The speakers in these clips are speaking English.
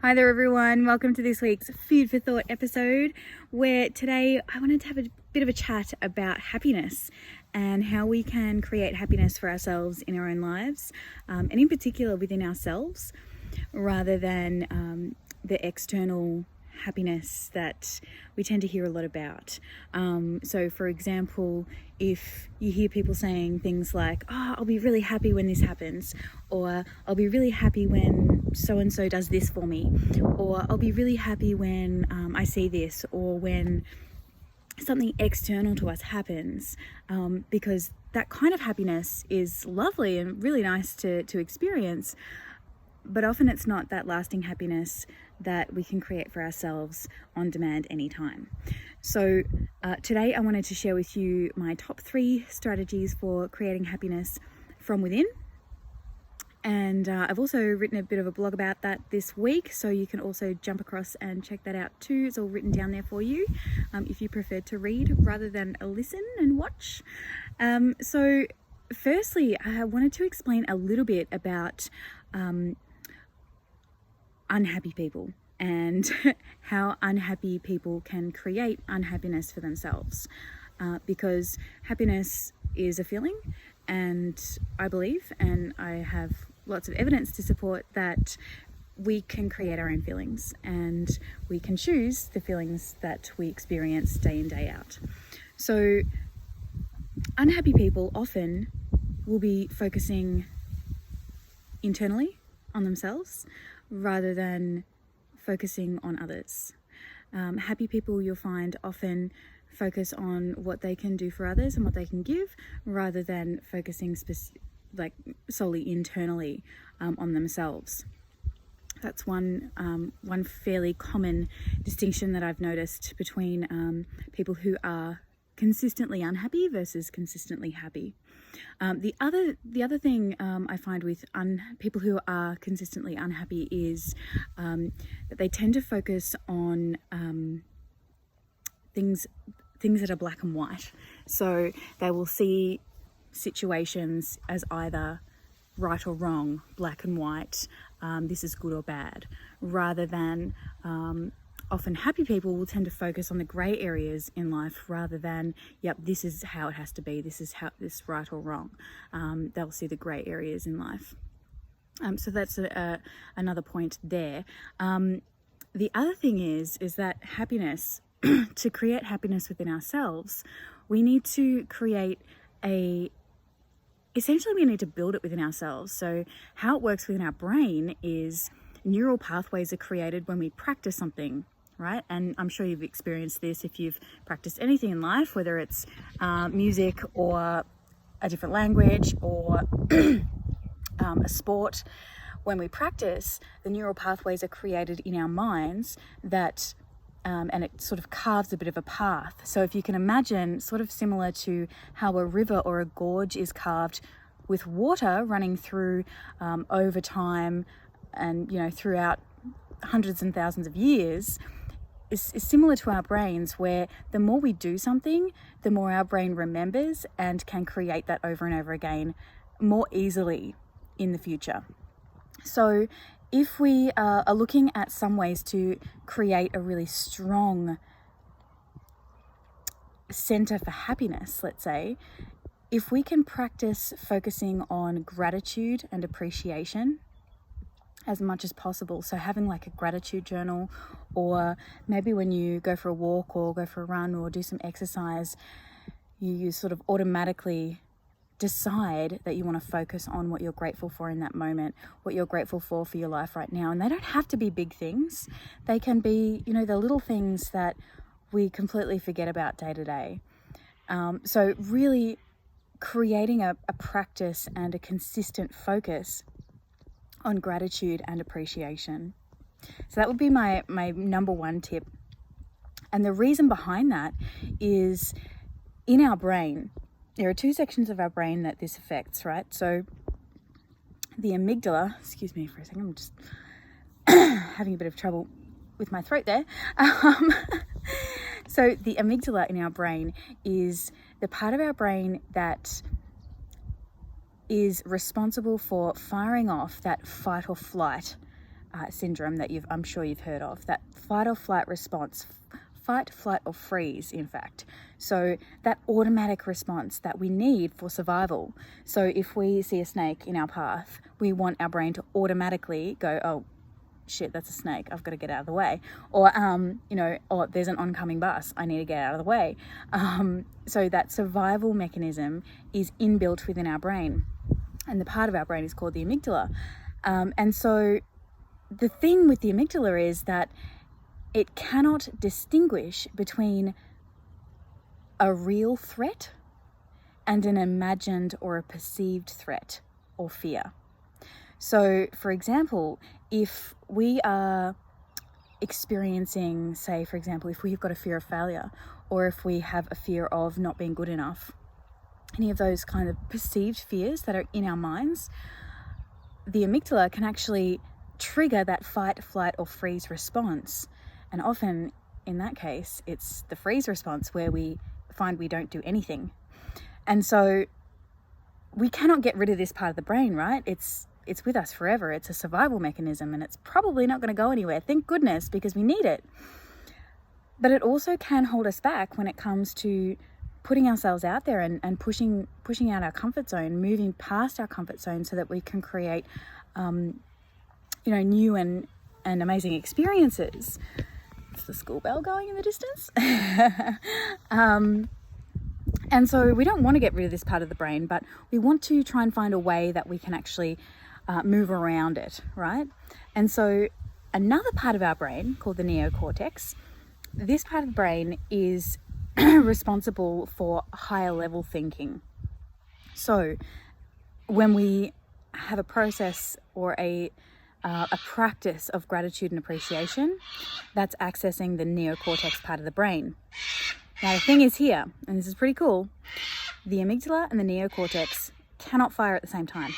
Hi there everyone, welcome to this week's Food for Thought episode, where today I wanted to have a bit of a chat about happiness and how we can create happiness for ourselves in our own lives, and in particular within ourselves, rather than the external happiness that we tend to hear a lot about. So for example, if you hear people saying things like, oh, I'll be really happy when this happens, or I'll be really happy when so-and-so does this for me, or I'll be really happy when I see this, or when something external to us happens, because that kind of happiness is lovely and really nice to experience, but often it's not that lasting happiness that we can create for ourselves on demand anytime. So today I wanted to share with you my top 3 strategies for creating happiness from within. And I've also written a bit of a blog about that this week, so you can also jump across and check that out too. It's all written down there for you if you prefer to read rather than listen and watch. So firstly, I wanted to explain a little bit about unhappy people and how unhappy people can create unhappiness for themselves, because happiness is a feeling, and I believe, and I have lots of evidence to support, that we can create our own feelings and we can choose the feelings that we experience day in, day out. So unhappy people often will be focusing internally on themselves rather than focusing on others. Happy people, you'll find, often focus on what they can do for others and what they can give, rather than focusing solely internally on themselves. That's one fairly common distinction that I've noticed between people who are consistently unhappy versus consistently happy. The other thing I find with people who are consistently unhappy is that they tend to focus on things that are black and white. So they will see situations as either right or wrong, black and white, this is good or bad, rather than often happy people will tend to focus on the grey areas in life rather than, yep, this is how it has to be, this is right or wrong. They'll see the grey areas in life. So that's another point there. The other thing is that happiness, to create happiness within ourselves, we need to create essentially we need to build it within ourselves. So how it works within our brain is neural pathways are created when we practice something, right? And I'm sure you've experienced this if you've practiced anything in life, whether it's music or a different language or a sport. When we practice, the neural pathways are created in our minds that and it sort of carves a bit of a path. So if you can imagine, sort of similar to how a river or a gorge is carved with water running through over time and, throughout hundreds and thousands of years, is similar to our brains, where the more we do something, the more our brain remembers and can create that over and over again more easily in the future. So if we are looking at some ways to create a really strong center for happiness, let's say, if we can practice focusing on gratitude and appreciation as much as possible, so having like a gratitude journal, or maybe when you go for a walk or go for a run or do some exercise, you sort of automatically decide that you want to focus on what you're grateful for in that moment, what you're grateful for your life right now. And they don't have to be big things. They can be, the little things that we completely forget about day to day. So really creating a practice and a consistent focus on gratitude and appreciation. So that would be my number 1 tip. And the reason behind that is, in our brain, there are 2 sections of our brain that this affects, right? So the amygdala, excuse me for a second, I'm just having a bit of trouble with my throat there. So the amygdala in our brain is the part of our brain that is responsible for firing off that fight or flight syndrome that I'm sure you've heard of, that fight or flight response, fight, flight, or freeze, in fact. So that automatic response that we need for survival. So if we see a snake in our path, we want our brain to automatically go, oh shit, that's a snake, I've got to get out of the way. Or, oh, there's an oncoming bus, I need to get out of the way. So that survival mechanism is inbuilt within our brain. And the part of our brain is called the amygdala. And so the thing with the amygdala is that it cannot distinguish between a real threat and an imagined or a perceived threat or fear. So, for example, if we are experiencing, say, for example, if we've got a fear of failure, or if we have a fear of not being good enough, any of those kind of perceived fears that are in our minds, the amygdala can actually trigger that fight, flight, or freeze response. And often in that case, it's the freeze response where we find we don't do anything. And so we cannot get rid of this part of the brain, right? It's with us forever. It's a survival mechanism, and it's probably not going to go anywhere. Thank goodness, because we need it. But it also can hold us back when it comes to putting ourselves out there and pushing out our comfort zone, moving past our comfort zone so that we can create, new and amazing experiences. It's the school bell going in the distance. And so we don't want to get rid of this part of the brain, but we want to try and find a way that we can actually move around it, right? And so another part of our brain called the neocortex, this part of the brain is responsible for higher level thinking. So when we have a process or a practice of gratitude and appreciation, that's accessing the neocortex part of the brain. Now the thing is here, and this is pretty cool, the amygdala and the neocortex cannot fire at the same time.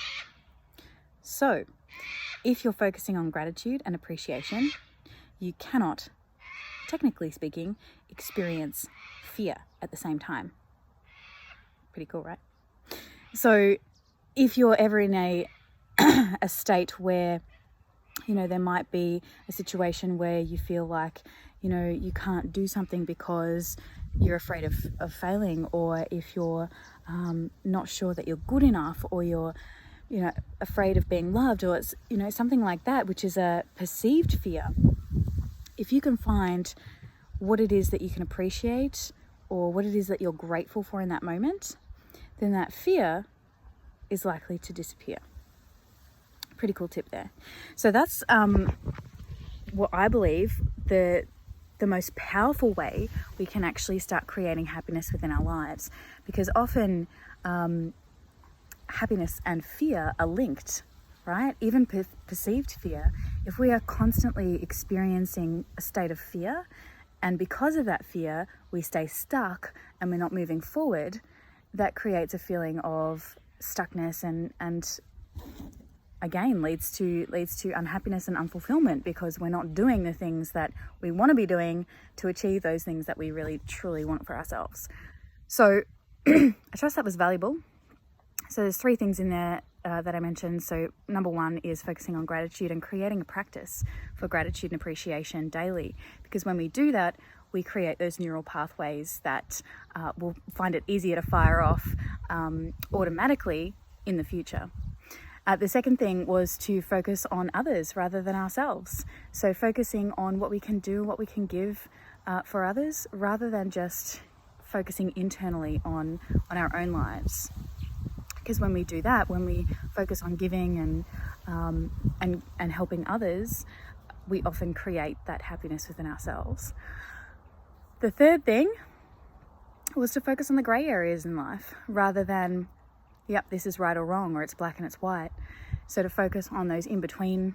So if you're focusing on gratitude and appreciation, you cannot, technically speaking, experience fear at the same time. Pretty cool, right? So if you're ever in a state where, there might be a situation where you feel like, you can't do something because you're afraid of failing, or if you're not sure that you're good enough, or you're, afraid of being loved, or it's, something like that, which is a perceived fear. If you can find what it is that you can appreciate, or what it is that you're grateful for in that moment, then that fear is likely to disappear. Pretty cool tip there. So that's what I believe the most powerful way we can actually start creating happiness within our lives, because often happiness and fear are linked, right? Even perceived fear. If we are constantly experiencing a state of fear, and because of that fear we stay stuck and we're not moving forward, that creates a feeling of stuckness and again leads to unhappiness and unfulfillment, because we're not doing the things that we want to be doing to achieve those things that we really truly want for ourselves. So I trust that was valuable. So there's 3 things in there that I mentioned. So number 1 is focusing on gratitude and creating a practice for gratitude and appreciation daily, because when we do that, we create those neural pathways that will find it easier to fire off automatically in the future. The second thing was to focus on others rather than ourselves. So focusing on what we can do, what we can give for others, rather than just focusing internally on our own lives. Because when we do that, when we focus on giving and helping others, we often create that happiness within ourselves. The third thing was to focus on the grey areas in life rather than, yep, this is right or wrong, or it's black and it's white. So to focus on those in-between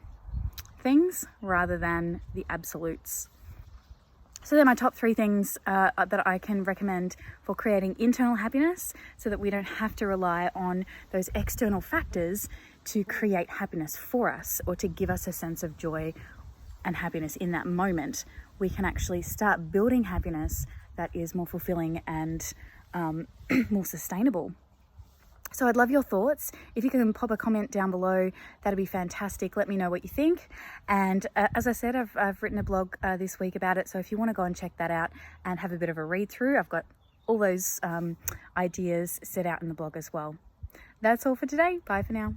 things rather than the absolutes. So they're my top 3 things that I can recommend for creating internal happiness, so that we don't have to rely on those external factors to create happiness for us, or to give us a sense of joy and happiness in that moment. We can actually start building happiness that is more fulfilling and more sustainable. So I'd love your thoughts. If you can pop a comment down below, that'd be fantastic. Let me know what you think. And as I said, I've written a blog this week about it. So if you want to go and check that out and have a bit of a read through, I've got all those ideas set out in the blog as well. That's all for today. Bye for now.